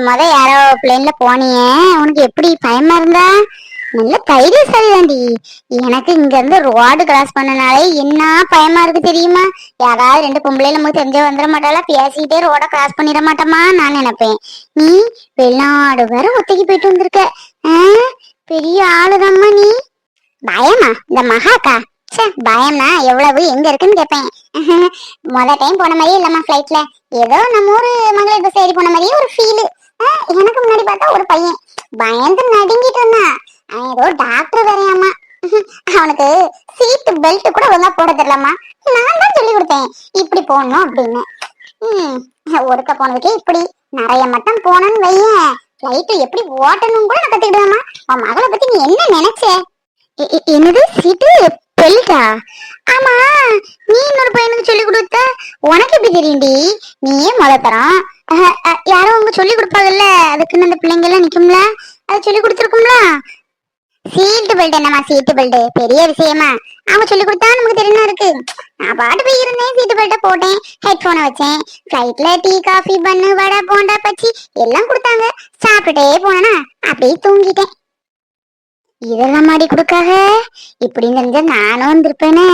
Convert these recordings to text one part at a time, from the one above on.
முத யாரோ பிளேன்ல போனியே, உனக்கு எப்படி பயமா இருந்தா? நல்ல தைரியசாலி தாண்டி. எனக்கு இங்க இருந்து ரோடு கிராஸ் பண்ணனாலே என்ன பயமா இருக்கு தெரியுமா? யாராவது ரெண்டு பொம்பளைல நமக்கு தெரிஞ்ச வந்துட மாட்டாளா, பேசிக்கிட்டே ரோட கிராஸ் பண்ணிட மாட்டோமா நான் நினைப்பேன். நீ வெளிநாடு வேற ஒத்தைக்கு போயிட்டு வந்திருக்க. பெரிய ஆளுதாம்மா நீ. பயமா? இந்த மகாக்கா பயம்னா எவ்வளவு எங்க இருக்குன்னு கேட்பேன். டைம் போன மாதிரியே இல்லம்மா ஃபிளைட்ல. ஏதோ நம்ம ஊரு மகளிர் பஸ் ஏறி போன மாதிரியே ஒரு ஃபீல். எனக்கு முன்னாடி பார்த்தா ஒரு பையன் பயந்து நடுங்கிட்டு இருந்தான். அவன் ஏதோ டாக்டர் வேறையாமா. அவனுக்கு சீட் பெல்ட் கூட ஒழுங்கா போட தெரியலம்மா. நான் தான் சொல்லி கொடுத்தேன் இப்படி போடணும் அப்படின்னு. ஒருக்க போனதுக்கே இப்படி நிறைய மட்டும் போனோன்னு வையன், ஃபிளைட் எப்படி ஓட்டணும் கூட நான் கத்துக்கிடுவேம்மா. உன் மகளை பத்தி நீ என்ன நினைச்ச? என்னது சீட்டு பெல்ட்டா? ஆமா, நீ இன்னொரு பையனுக்கு சொல்லி கொடுத்த. உனக்கு எப்படி தெரியும்டி? நீயே மொதத்தரம். யாரும் அவங்க சொல்லி கொடுப்பாங்கல்ல, அதுக்குன்னு அந்த பிள்ளைங்க எல்லாம் நிக்கும்ல, அதை சொல்லி கொடுத்துருக்கும்ல. சீட்டு பெல்ட் என்னமா சீட்டு பெல்ட் பெரிய விஷயமா? அவங்க சொல்லி கொடுத்தா நமக்கு தெரியும் இருக்கு. நான் பாட்டு போய் இருந்தேன், சீட்டு பெல்ட்டை போட்டேன், ஹெட்போனை வச்சேன். ஃபிளைட்ல டீ காஃபி பண்ணு வடை போண்டா பச்சி எல்லாம் கொடுத்தாங்க. சாப்பிட்டுட்டே போனா அப்படியே தூங்கிட்டேன். இதெல்லாம் மாடி கொடுக்காக இப்படி தெரிஞ்ச நானும் வந்திருப்பேனே.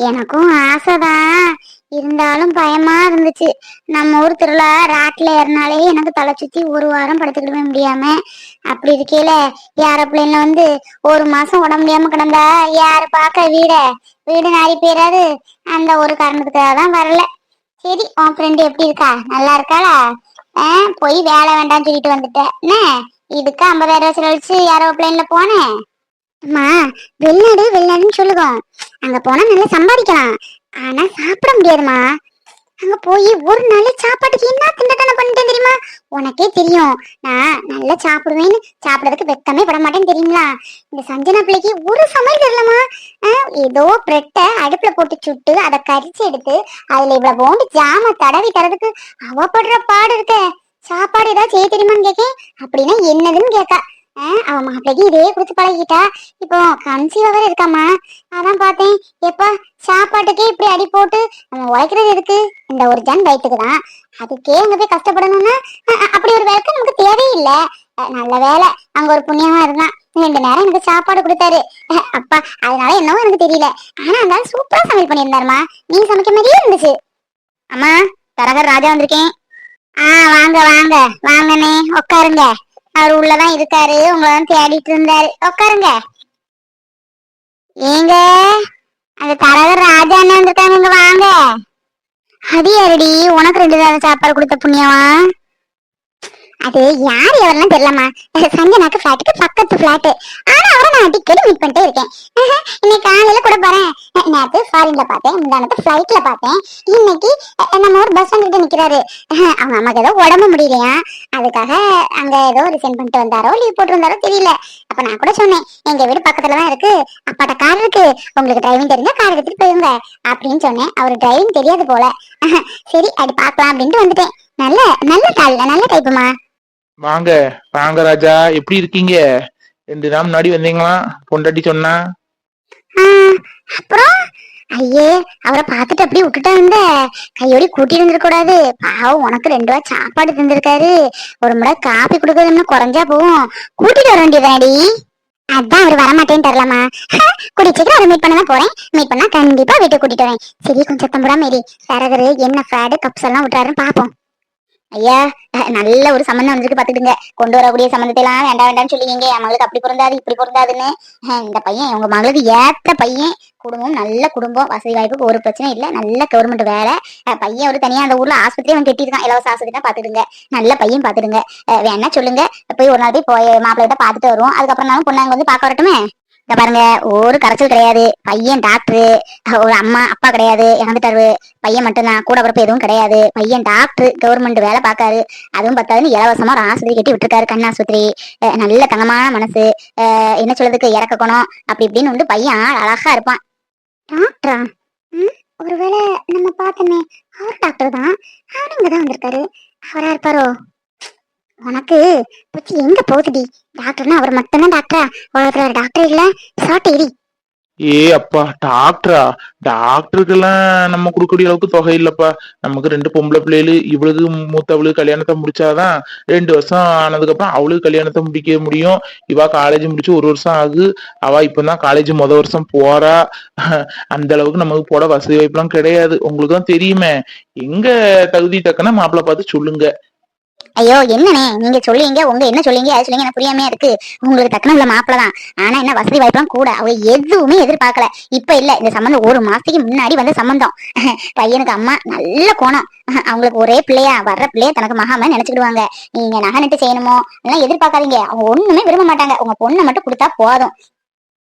எனக்கும் ஆசைதான், இருந்தாலும் பயமா இருந்துச்சு. நம்ம ஊர் திருவிழா ராட்டில ஏறினாலே எனக்கு தலை சுத்தி ஒரு வாரம் படுத்துக்கிடவே முடியாம, அப்படி இருக்கையில ஏரோப்ளேன்ல வந்து ஒரு மாசம் உடம்பு முடியாம கிடந்தா யாரு பார்க்க வீடு நாரி போயிடாது. அந்த ஒரு காரணத்துக்காக தான் வரல. சரி, உன் ஃப்ரெண்டு எப்படி இருக்கா? நல்லா இருக்காளா? போய் வேலை வேண்டாம்னு சொல்லிட்டு வந்துட்டேன். இதுக்கு 50,000 செலவழிச்சு ஏரோப்ளேன்ல போனேன். அம்மா, வெளிநாடுன்னு சொல்லுங்க, அங்க போனா நல்லா சம்பாதிக்கலாம். ஆனா சாப்பிட முடியாதுமா. அங்க போய் ஒரு நாள் சாப்பாட்டுக்கு என்ன திண்டத்தனம் பண்ணிட்டேன் தெரியுமா? உனக்கே தெரியும் நான் நல்லா சாப்பிடுவேன்னு. சாப்பிடறதுக்கு வெக்கமே பட மாட்டேன்னு தெரியுங்களா? இந்த சஞ்சனா பிள்ளைக்கு ஒரு சமையல் தெரியலமா. ஏதோ பிரெட்டை அடுப்புல போட்டு சுட்டு அதை கரிச்சு எடுத்து அதுல இவ்வளவு போண்டு ஜாம தடவி தரதுக்கு அவ படுற பாடு இருக்க. சாப்பாடு ஏதாவது செய்ய தெரியுமான்னு கேட்கேன். அப்படின்னா என்னதுன்னு கேட்கா. அவ மாப்பிள்ளைக்கு இதே குடிச்சு பழகிட்டா. இப்போ கன்சீவா வேற இருக்காமா. அதான் பார்த்தேன், எப்ப சாப்பாட்டுக்கே இப்படி அடி போட்டு நம்ம உழைக்கிறது எதுக்கு? இந்த ஒரு ஜன் வயிற்றுக்கு தான். அதுக்கே அங்க போய் கஷ்டப்படணும்னா அப்படி ஒரு வேலைக்கு நமக்கு தேவையில்லை. நல்ல வேலை அங்க ஒரு புண்ணியமா இருந்தான், 2 நேரம் எனக்கு சாப்பாடு கொடுத்தாரு. அப்பா, அதனால என்னவோ எனக்கு தெரியல. ஆனா அந்த சூப்பரா சமையல் பண்ணியிருந்தாருமா. நீங்க சமைக்க மாதிரியே இருந்துச்சு. அம்மா, தரகர் ராஜா வந்திருக்கேன். வாங்க வாங்க வாங்கண்ணே, உட்காருங்க. அவர் உள்ளதான் இருக்காரு, உங்களதான் தேடிட்டு இருந்தாரு. உட்காருங்க. ஏங்க, அந்த தரகர் ராஜா அண்ணன் வந்திருக்காங்க, வாங்க. அது யாரடி உனக்கு 2 நேரம் சாப்பாடு கொடுத்த புண்ணியமா? அது யார் எவரெல்லாம் தெரியலமா. சஞ்சனாக்கு பிளாட்டுக்கு பக்கத்து பிளாட். ஆனா அவரை நான் அடிக்கடி மீட் பண்ணிட்டே இருக்கேன். இன்னைக்கு காலையில கூட போறேன். நேற்று ஃபாரின்ல பார்த்தேன், முந்தானத்து பிளைட்ல பார்த்தேன். இன்னைக்கு நம்ம ஒரு பஸ் ஸ்டாண்ட் கிட்ட நிக்கிறாரு. அவங்க அம்மாக்கு ஏதோ உடம்பு முடியலையா, அதுக்காக அங்க ஏதோ ரிசைன் பண்ணிட்டு வந்தாரோ லீவ் போட்டு வந்தாரோ தெரியல. அப்ப நான் கூட சொன்னேன், எங்க வீடு பக்கத்துலதான் இருக்கு, அப்பாட்ட கார் இருக்கு, உங்களுக்கு டிரைவிங் தெரிஞ்சா கார் எடுத்துட்டு போயிருங்க அப்படின்னு சொன்னேன். அவரு டிரைவிங் தெரியாது போல. சரி, அப்படி பாக்கலாம் அப்படின்ட்டு வந்துட்டேன். நல்ல நல்ல கால்ல நல்ல டைப்புமா. வாங்க வாங்க ராஜா, எப்படி இருக்கீங்க? 2 நாள் முன்னாடி வந்தீங்களா? பொண்டாட்டி சொன்னா. அப்புறம் ஐயே, அவரை பார்த்துட்டு அப்படியே விட்டுட்டா இருந்த, கையோடி கூட்டிட்டு வந்துருக்க கூடாது. பாவம், உனக்கு 2 ரூபா சாப்பாடு தந்திருக்காரு. ஒரு முறை காப்பி கொடுக்கறதுன்னு குறைஞ்சா போகும், கூட்டிட்டு வர வேண்டியதாடி. அதான் அவர் வரமாட்டேன்னு தரலாமா. கூடிய சீக்கிரம் அதை மீட் பண்ணதான் போறேன். மீட் பண்ணா கண்டிப்பா வீட்டுக்கு கூட்டிட்டு வரேன். சரி, கொஞ்சம் சத்தம் போடாம தரகரு என்ன ஃபிராடு கப்ஸ் எல்லாம் விட்டுறாருன்னு பாப்போம். ஐயா, நல்ல ஒரு சம்பந்தம் வந்துருக்கு பாத்துடுங்க. கொண்டு வரக்கூடிய சம்பந்தத்தை எல்லாம் வேண்டாம் வேண்டாம்னு சொல்லுவீங்க. என் மகளுக்கு அப்படி பொருந்தாது இப்படி பொருந்தாதுன்னு. இந்த பையன் உங்க மகளுக்கு ஏத்த பையன். குடும்பம் நல்ல குடும்பம், வசதி வாய்ப்புக்கு ஒரு பிரச்சனை இல்ல, நல்ல கவர்மெண்ட் வேலை. பையன் ஒரு தனியா அந்த ஊர்ல ஆஸ்பத்திரி அவன் கட்டிருக்கான், இலவச ஆஸ்பத்திரி தான் பாத்துடுங்க. நல்ல பையன் பாத்துடுங்க. வேணா சொல்லுங்க, போய் ஒரு நாள் போய் மாப்பிள்ளை பாத்துட்டு வருவோம். அதுக்கப்புறம் நானும் பொண்ணாங்க வந்து பாக்க வரட்டுமே. இந்த பாருங்க, ஒரு கரைச்சல் கிடையாது. பையன் டாக்டரு, ஒரு அம்மா அப்பா கிடையாது, இறந்துட்டாரு. பையன் மட்டும்தான், கூட பிறப்பு எதுவும் கிடையாது. பையன் டாக்டர், கவர்மெண்ட் வேலை பார்க்காரு. அதுவும் பத்தாதுன்னு இலவசமா ஒரு ஆஸ்பத்திரி கட்டி விட்டுருக்காரு, கண் ஆஸ்பத்திரி. நல்ல தங்கமான மனசு, என்ன சொல்றதுக்கு இறக்க குணம், அப்படி இப்படின்னு வந்து பையன் அழகா இருப்பான். டாக்டரா? ஒருவேளை நம்ம பார்த்தோமே அவர் டாக்டர் தான், அவரும் இங்கதான் வந்திருக்காரு. அவரா இருப்பாரோ? உனக்கு புத்தி எங்க போகுதுடி? டாக்டர்னா அவர் மட்டும்தான் டாக்டரா? உலகத்துல டாக்டர் இல்ல சாட்டைடி. ஏ அப்பா டாக்டரா? டாக்டருக்கெல்லாம் நம்ம கொடுக்கக்கூடிய அளவுக்கு தொகை இல்லப்பா. நமக்கு ரெண்டு பொம்பளை பிள்ளைகளு, இவளுக்கு மூத்தவளுக்கு கல்யாணத்தை முடிச்சாதான் 2 வருஷம் ஆனதுக்கு அப்புறம் அவளுக்கு கல்யாணத்தை முடிக்க முடியும். இவ காலேஜ் முடிச்சு 1 வருஷம் ஆகுது. அவ இப்பதான் காலேஜ் வருஷம் போறா. அந்த அளவுக்கு நமக்கு போட வசதி வாய்ப்புலாம் கிடையாது. உங்களுக்கு தான் தெரியுமே. எங்க தகுதி தக்கன மாப்பிள்ளை பார்த்து சொல்லுங்க. ஐயோ என்னண்ணே நீங்க சொல்லுவீங்க, உங்க என்ன சொல்லுவீங்க அது சொல்லுங்க, எனக்கு புரியாமையா இருக்கு. உங்களுக்கு தக்கன உள்ள மாப்பிள்ள தான். ஆனா என்ன வசதி வாய்ப்புலாம் கூட அவங்க எதுவுமே எதிர்பார்க்கல. இப்ப இல்ல, இந்த சம்பந்தம் 1 மாசத்துக்கு முன்னாடி வந்த சம்பந்தம். பையனுக்கு அம்மா நல்ல கோணம். அவங்களுக்கு ஒரே பிள்ளையா, வர்ற பிள்ளைய தனக்கு மகாம நினைச்சுக்கிடுவாங்க. நீங்க நகை நட்டு செய்யணுமோ எல்லாம் எதிர்பார்க்காதீங்க. அவங்க ஒண்ணுமே விரும்ப மாட்டாங்க. உங்க பொண்ணை மட்டும் கொடுத்தா போதும்.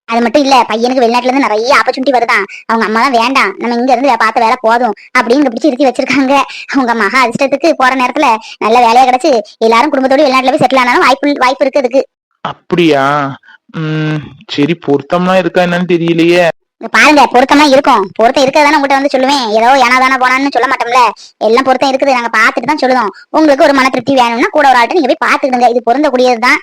அது மட்டும் இல்ல, பையனுக்கு வெளிநாட்டுல இருந்து நிறைய ஆப்பர்ச்சுனிட்டி வருதான். அவங்க அம்மா தான் வேண்டாம், நம்ம இங்க இருந்து பார்த்த வேலை போதும் அப்படின்னு பிடிச்சி இருத்தி வச்சிருக்காங்க. அவங்க மகா அதிர்ஷ்டத்துக்கு போற நேரத்துல நல்ல வேலையா கிடைச்சு எல்லாரும் குடும்பத்தோட வெளிநாட்டுல போய் செட்டில் ஆனாலும் வாய்ப்பு இருக்கு அதுக்கு. அப்படியா? சரி, பொருத்தம்லாம் இருக்கா என்னன்னு தெரியலையே. பாருங்க, பொருத்தமா இருக்கும். பொருத்தம் இருக்கிறதானே உங்ககிட்ட வந்து சொல்லுவேன். ஏதோ ஏனாதானே போனான்னு சொல்ல மாட்டோம்ல. எல்லாம் பொருத்தம் இருக்குது, நாங்க பாத்துட்டு தான் சொல்லுவோம். உங்களுக்கு ஒரு மன திருப்தி வேணும்னா கூட ஒரு ஆள்கிட்ட நீங்க போய் பாத்துக்கிடுங்க. இது பொருந்தக்கூடியதுதான்.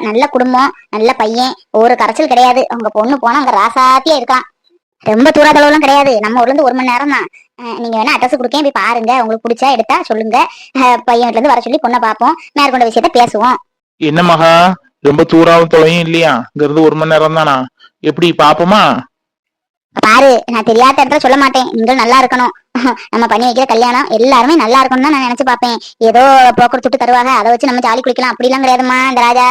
நல்ல குடும்பம், நல்ல பையன், ஒரு கரைச்சல் கிடையாது. உங்க பொண்ணு போனா அங்க ராசாத்தியா இருக்கலாம். ரொம்ப தூராதளவுலாம் கிடையாது, நம்ம ஊர்ல இருந்து 1 மணி நேரம் தான். நீங்க வேணா அட்ரஸ் கொடுக்கேன், போய் பாருங்க. உங்களுக்கு பிடிச்சா எடுத்தா சொல்லுங்க. பையன் வீட்டுல இருந்து வர சொல்லி பொண்ணை பார்ப்போம், மேற்கொண்ட விஷயத்த பேசுவோம். என்ன மகா, ரொம்ப தூரம் தொலையும் இல்லையா? இங்க இருந்து 1 மணி நேரம் தானா? எப்படி பாப்போமா? பாரு, நான் தெரியாத இடத்துல சொல்ல மாட்டேன். நீங்களும் நல்லா இருக்கணும். நம்ம பண்ணி வைக்கிற கல்யாணம் எல்லாருமே நல்லா இருக்கணும் தான் நான் நினைச்சு பாப்பேன். ஏதோ புரோக்கர் துட்டு தருவாங்க, அதை வச்சு நம்ம ஜாலி குளிக்கலாம் அப்படிலாம் கிடையாதுமா. இந்த ராஜா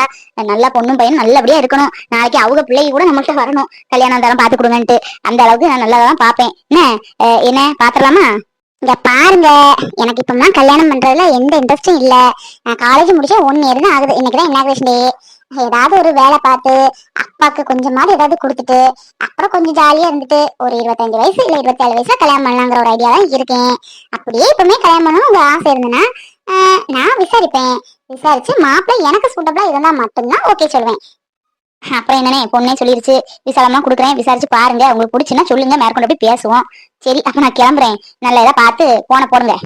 நல்லா பொண்ணும் பையன் நல்லபடியா இருக்கணும். நாளைக்கு அவங்க பிள்ளைங்க கூட நம்மள்கிட்ட வரணும், கல்யாணம் தரம் பாத்து கொடுங்கன்ட்டு. அந்த அளவுக்கு நான் நல்லாதான் பாப்பேன். என்ன பாத்துடலாமா? இங்க பாருங்க, எனக்கு இப்பதான் கல்யாணம் பண்றதுல எந்த இன்ட்ரெஸ்டும் இல்ல. நான் காலேஜ் முடிச்ச 1 இயர் தான் ஆகுது. இன்னைக்குதான் இனாகிரேஷன் டே. ஏதாவது ஒரு வேலை பார்த்து அப்பாக்கு கொஞ்சமாவது ஏதாவது கொடுத்துட்டு அப்புறம் கொஞ்சம் ஜாலியா இருந்துட்டு ஒரு 25 வயசு இல்ல 27 வயசுல கல்யாணம் பண்ணலாங்கிற ஒரு ஐடியா தான் இருக்கேன். அப்படியே இப்பவுமே கல்யாணம் பண்ணணும் உங்க ஆசை இருந்ததுன்னா நான் விசாரிப்பேன். விசாரிச்சு மாப்பிள்ளை எனக்கு சூட்டபிளா இருந்தா மட்டும்தான் ஓகே சொல்லுவேன். அப்புறம் என்னன்னே, பொண்ணே சொல்லிருச்சு, விசாலமா கொடுக்குறேன், விசாரிச்சு பாருங்க. உங்களுக்கு பிடிச்சுன்னா சொல்லுங்க, மேற்கொண்டு போய் பேசுவோம். சரி, அப்ப நான் கிளம்புறேன். நல்ல இதை பார்த்து போன போடுங்க.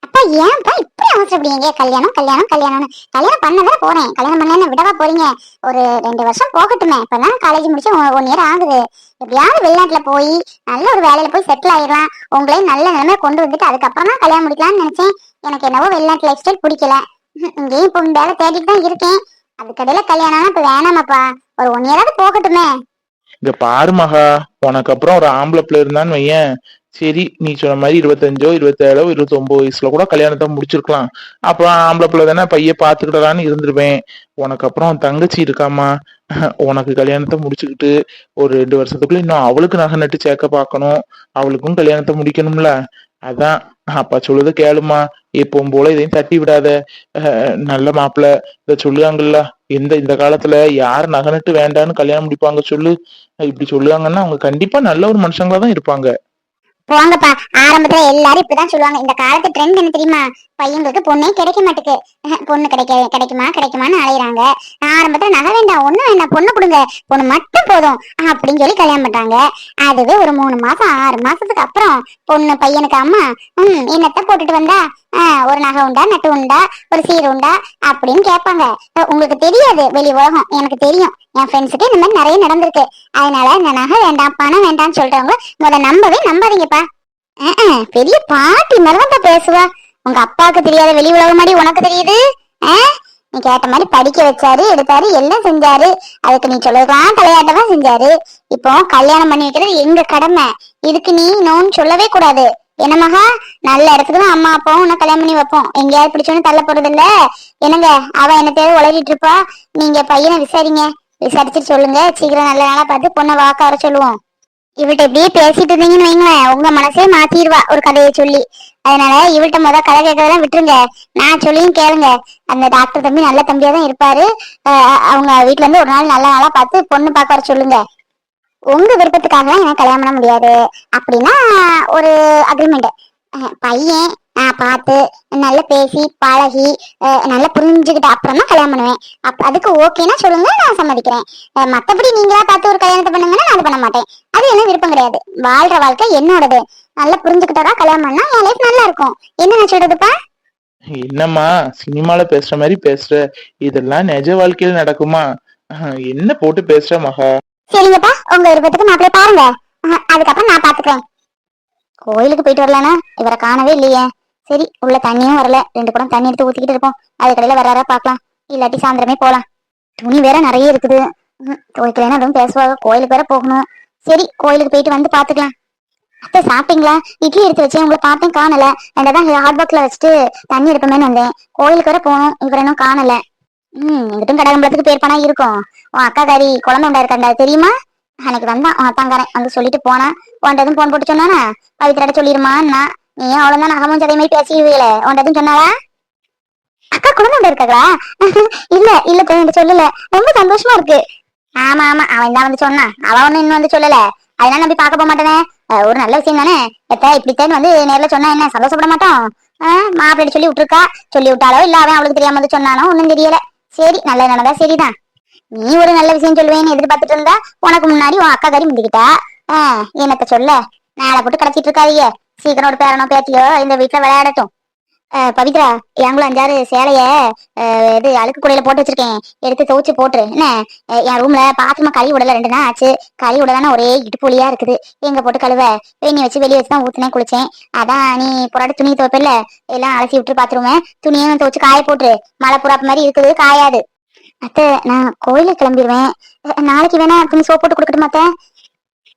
அப்பா ஏன்ப்பா இப்படி அவசரப்படுறீங்க? கல்யாணம் கல்யாணம் கல்யாணம்னு கல்யாணம் பண்ணதான் போறேன். கல்யாணம் பண்ண விடவா போறீங்க? ஒரு 2 வருஷம் போகட்டுமே. இப்பதான் காலேஜ் முடிச்சு 1 இயர் ஆகுது. எப்படியாவது வெளிநாட்டுல போய் நல்ல ஒரு வேலையில போய் செட்டில் ஆயிடலாம். உங்களையும் நல்ல நிலைமை கொண்டு வந்துட்டு அதுக்கப்புறம் தான் கல்யாணம் முடிக்கலாம்னு நினைச்சேன். எனக்கு என்னவோ வெளிநாட்டு லைஃப் ஸ்டைல் பிடிக்கல. இங்கேயும் இப்போ வேலை தேடிட்டு தான் இருக்கேன். அதுக்கடையில கல்யாணம்னா இப்ப வேணாமாப்பா. ஒரு 1 இயராவது போகட்டுமே. இங்க பாரு மகா, உனக்கு அப்புறம் ஒரு ஆம்பளை பிள்ளை இருந்தான்னு வையேன். சரி, நீ சொன்ன மாதிரி 25 27 29 வயசுல கூட கல்யாணத்தை முடிச்சிருக்கலாம். அப்புறம் ஆம்பளை பிள்ளை தானே, பைய பாத்துக்கிடலான்னு இருந்துருவேன். உனக்கு அப்புறம் தங்கச்சி இருக்காமா? உனக்கு கல்யாணத்தை முடிச்சுக்கிட்டு ஒரு 2 வருஷத்துக்குள்ள இன்னும் அவளுக்கு நகை நட்டு சேர்க்க பார்க்கணும். அவளுக்கும் கல்யாணத்தை முடிக்கணும்ல. அதான் அப்பா சொல்லுத கேளுமா. எப்பவும் போல இதையும் தட்டி விடாத. நல்ல மாப்பிள்ளை இத சொல்லுவாங்கல்ல. இந்த காலத்துல யார் நகை நட்டு வேண்டான்னு கல்யாணம் முடிப்பாங்க சொல்லு? இப்படி சொல்லுவாங்கன்னா அவங்க கண்டிப்பா நல்ல ஒரு மனுஷங்களா தான் இருப்பாங்க. போங்கப்பா, ஆரம்பத்துல எல்லாரும் இப்படிதான் சொல்லுவாங்க. இந்த காலத்து ட்ரெண்ட் என்ன தெரியுமா? பையங்களுக்கு பொண்ணே கிடைக்க மாட்டுக்கு. பொண்ணு கிடைக்குமான்னு அலையிறாங்க. ஆரம்பத்துல நகை வேண்டாம், ஒண்ணு வேண்டாம், பொண்ணு கொடுங்க, பொண்ணு மட்டும் போதும் அப்படின்னு சொல்லி கல்யாணம் பண்றாங்க. அதுவே ஒரு 3 மாசம் 6 மாசத்துக்கு அப்புறம் பொண்ணு பையனுக்கு அம்மா என்னத்த போட்டுட்டு வந்தா, ஒரு நகை உண்டா, நட்டு உண்டா, ஒரு சீர் உண்டா அப்படின்னு கேட்பாங்க. உங்களுக்கு தெரியாது வெளி உலகம், எனக்கு தெரியும். என் ஃப்ரெண்ட்ஸுக்கு இந்த மாதிரி நிறைய நடந்திருக்கு. அதனால இந்த நகை வேண்டாம், பணம் வேண்டாம்னு சொல்றவங்க நம்பவே நம்பாதீங்கப்பா. பெரிய பாட்டி மாதிரிதான் பேசுவா. உங்க அப்பாவுக்கு தெரியாத வெளி உலகம் மாதிரி உனக்கு தெரியுது. நீ கேட்ட மாதிரி படிக்க வச்சாரு, எடுத்தாரு, எல்லாம் செஞ்சாரு. அதுக்கு நீ சொல்லலாம் தலையாட்டமா செஞ்சாரு. இப்போ கல்யாணம் பண்ணி வைக்கிறது எங்க கடமை. இதுக்கு நீ நோன்னு சொல்லவே கூடாது. என்ன மகா, நல்ல இடத்துக்கு தான் அம்மா அப்பாவும் உன்னை கல்யாணம் பண்ணி வைப்போம். எங்கேயாவது பிடிச்சோன்னு தள்ள போறது இல்ல. என்னங்க, அவ என்ன தேவை உளறிட்டு இருப்பா. நீங்க பையனை விசாரிங்க, விசாரிச்சுட்டு சொல்லுங்க. சீக்கிரம் நல்ல நாளா பார்த்து பொண்ணை வாக்க வர சொல்லுவோம். இவள்கிட்ட இப்படியே பேசிட்டு இருந்தீங்கன்னு வைங்களேன், உங்க மனசே மாத்திடுவா ஒரு கதையை சொல்லி. அதனால இவள்கிட்ட கதை கேட்கறதெல்லாம் விட்டுருங்க. நான் சொல்லியும் கேளுங்க. அந்த டாக்டர் தம்பி நல்ல தம்பியா தான் இருப்பாரு. அவங்க வீட்டுல இருந்து ஒரு நாள் நல்ல நாளா பார்த்து பொண்ணு பார்க்க வர சொல்லுங்க. உங்க விருப்பத்துக்காக எனக்கு கல்யாணம் பண்ண முடியாது அப்படின்னா ஒரு அக்ரிமெண்ட். பையன் நான் பார்த்து நல்லா பேசி பழகி நல்லா புரிஞ்சுக்கிட்ட அப்புறம் தான் கல்யாணம் பண்ணுவேன். அதுக்கு ஓகேன்னா சொல்லுங்க, நான் சம்மதிக்கிறேன். மற்றபடி நீங்களா பார்த்து ஒரு கல்யாணத்தை பண்ணுங்கன்னா நான் பண்ண மாட்டேன். அது என்ன விருப்பம் கிடையாது. வாழ்ற வாழ்க்கை என்னோடது. நல்லா புரிஞ்சுக்கிட்டா கல்யாணம் பண்ணா என் லைஃப் நல்லா இருக்கும். என்ன நான் சொல்றதுப்பா? என்னம்மா சினிமால பேசுற மாதிரி பேசுற? இதெல்லாம் நிஜ வாழ்க்கையில நடக்குமா? என்ன போட்டு பேசுற மகா? சரிங்கப்பா, உங்க விருப்பத்துக்கு மாப்பிள்ளை பாருங்க. அதுக்கப்புறம் நான் பாத்துக்கிறேன். கோயிலுக்கு போயிட்டு வரலானா இவரை காணவே இல்லையே. சரி, உள்ள தண்ணியும் வரல, 2 குடம் தண்ணி எடுத்து ஊத்திக்கிட்டு இருப்போம். அது கடையில வர்றாரா பாக்கலாம், இல்லாட்டி சாயந்தரமே போலாம். துணி வேற நிறைய இருக்குது. துவைக்கலைன்னா அதுவும் பேசுவாங்க. கோயிலுக்கு வேற போகணும். சரி, கோயிலுக்கு போயிட்டு வந்து பாத்துக்கலாம். அத்தை சாப்பிட்டீங்களா? இட்லி எடுத்து வச்சேன், உங்களை பார்த்தேன் காணல. என்னதான் ஹாட் பாக்ஸ்ல வச்சுட்டு தண்ணி எடுப்போமேன்னு வந்தேன். கோயிலுக்கு வேற போகணும், இவர் இன்னும் காணல. எங்கிட்டும் கடகம்பளத்துக்கு பேர் பணம் இருக்கும். உன் அக்கா காரி குழந்தை உண்டா இருக்காண்டா தெரியுமா? அன்னைக்கு வந்தான் உன் அத்தாங்காரன், வந்து சொல்லிட்டு போனா. உண்டதும் போன் போட்டு சொன்னானா பவித்ராட்ட சொல்லிருமான்னா. நீயும் அவ்வளவுதான் நகமும் சதை மாதிரி பேசிடுவீங்களே. உண்டதும் சொன்னாளா? அக்கா குழந்தை உண்டா இருக்காங்களா? இல்ல இல்ல என்கிட்ட சொல்லல. ரொம்ப சந்தோஷமா இருக்கு. ஆமா ஆமா, அவன் தான் வந்து சொன்னான். அவன் ஒண்ணு இன்னும் வந்து சொல்லல. அதனால நம்பி பார்க்க போக மாட்டேனே. ஒரு நல்ல விஷயம் தானே. இப்படித்தான் வந்து நேர்ல சொன்னா என்ன சந்தோஷப்பட மாட்டோம்? மாப்பிள்ளை சொல்லி விட்டுருக்கா. சொல்லி விட்டாலோ இல்ல அவன் அவளுக்கு தெரியாம வந்து சொன்னானோ ஒன்னும் தெரியல. சரி, நல்ல நடந்தா சரிதான். நீ ஒரு நல்ல விஷயம் சொல்லுவேன்னு எதிர்பார்த்துட்டு இருந்தா உனக்கு முன்னாடி உன் அக்கா கறி முந்திக்கிட்டா. என்னத்த சொல்ல. நாளை போட்டு கிடைச்சிட்டு இருக்காதிய. சீக்கிரம் ஒரு பேரனோ பேத்தியோ இந்த வீட்டுல விளையாடட்டும். பவித்ரா, எங்களும் 5-6 சேலைய இது அழுக்கு குடையில போட்டு வச்சிருக்கேன். எடுத்து துவைச்சு போட்டுரு என்ன. என் ரூம்ல பாத்திரமா கழுவி விடல 2 நாள் ஆச்சு. கழுவி விடலான ஒரே இடுப்புலியா இருக்குது. எங்க போட்டு கழுவ வெண்ணி வச்சு வெளியே வச்சுதான் ஊத்துனே குளிச்சேன். அதான் நீ புறாடி துணி துவைப்பில்ல, எல்லாம் அலசி விட்டு பாத்துருவேன். துணியும் துவைச்சு காய போட்டுரு. மழை புறாப்பு மாதிரி இருக்குது, காயாது. அத்தை, நான் கோயிலுக்கு கிளம்பிடுவேன். நாளைக்கு வேணா துணி சோப் போட்டு கொடுக்கட்டுமா அத்தை?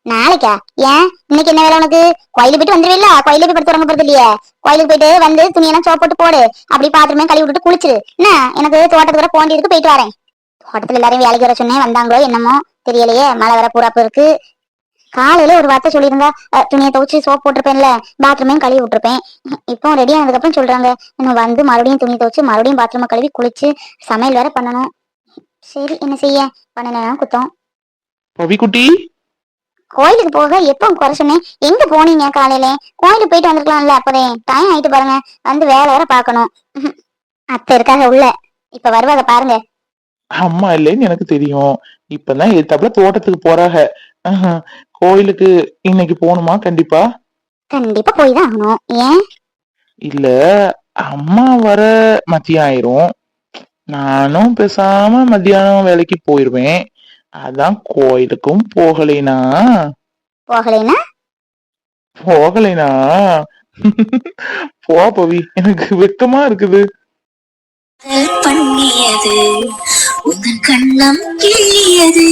நாளைக்கா? ஏன் இன்னைக்கு என்ன வேலை உனக்கு? கோயிலுக்கு போயிட்டு வந்துருவில்ல, கோயிலுக்கு போய் படுத்து உறங்க போறது இல்லையே. கோயிலுக்கு போயிட்டு வந்து துணியெல்லாம் சோப் போட்டு போடு. அப்படி பாத்திரமே கழுவி விட்டுட்டு குளிச்சிரு என்ன. எனக்கு தோட்டத்துக்கு வர போண்டி இருக்கு, போயிட்டு வரேன். தோட்டத்துல எல்லாரையும் வேலைக்கு வர சொன்னேன், வந்தாங்களோ என்னமோ தெரியலையே. மழை வர பூராப்பு இருக்கு. காலையில ஒரு வார்த்தை சொல்லியிருந்தா துணியை துவச்சு சோப் போட்டிருப்பேன்ல, பாத்ரூமையும் கழுவி விட்டுருப்பேன். இப்போ ரெடி ஆனதுக்கு அப்புறம் சொல்றாங்க இன்னும் வந்து மறுபடியும் துணி துவச்சு மறுபடியும் பாத்ரூமை கழுவி குளிச்சு சமையல் வேற பண்ணணும். சரி, என்ன செய்ய, பண்ணனா குத்தம். பவிக்குட்டி, கோயிலுக்கு போக எப்போ குறை சொன்னேன்? எங்க போனீங்க காலையில? கோயிலுக்கு போயிட்டு வந்திருக்கலாம்ல. அப்பதே டைம் ஆயிட்டு பாருங்க. வந்து வேலை வேற பாக்கணும். அத்தை இருக்காங்க உள்ள, இப்ப வருவாங்க பாருங்க. அம்மா இல்லைன்னு எனக்கு தெரியும். இப்பதான் எத்தாப்புல தோட்டத்துக்கு போறாக. கோயிலுக்கு இன்னைக்கு போகணுமா? கண்டிப்பா கண்டிப்பா போய் தான் ஆகணும். ஏன்? இல்ல, அம்மா வர மதியம் ஆயிரும். நானும் பேசாம மத்தியானம் வேலைக்கு போயிருவேன். அதான் கோயிலுக்கும் போகலைனா. போகலைன்னா போகலைனா போ பவி, எனக்கு வெக்கமா இருக்குது. பண்ணியது உங்கள் கண்ணம் கிள்ளியது.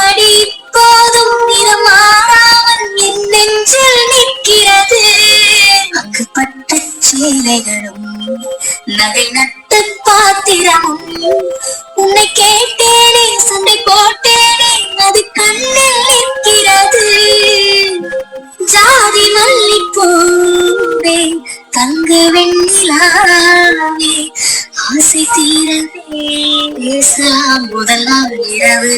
அடி இப்போதும் நிறமாறாமல் என் நெஞ்சில் நிற்கிறது. அங்கு பட்ட சேலைகளும் நகை நட்ட பாத்திரமும் உன்னை கேட்டேனே, சண்டை போட்டேனே, அது கண்ணில் நிற்கிறது. ஜாதி மல்லிப்பூவே, தங்க வெண்ணிலாவே, ஆசை தீரவே பேசலாம் முதல் நாள் இரவு.